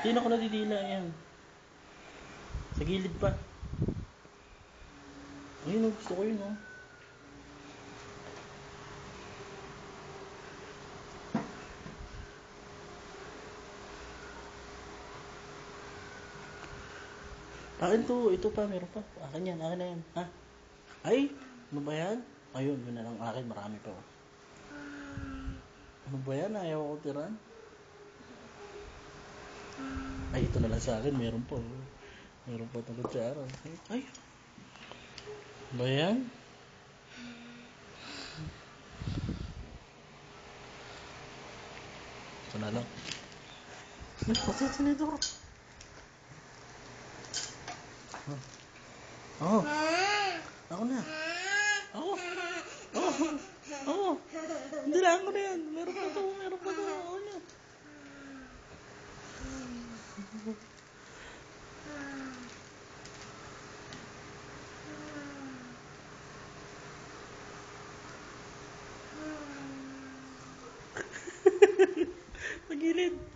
Sino ko nadidila yan? Sa gilid pa. Ayun, gusto ko yun, oh. Akin to, ito pa, meron pa. Akin yan, akin na yan. Ha? Ay, ano ba yan? Ayun, yun na lang akin, marami pa, oh. Ano ba yan? Ayaw ko tiran. Ay, ito na lang sa akin, meron pa, oh. Meron pa itong kutsara. Ay, ano ba yan? Ito na lang. Ay, pati tinidor. Oh, ako na. Ako. Oh. Hindi lang ako na yan. Meron pa to, meron pa to. Ako na. Magilid.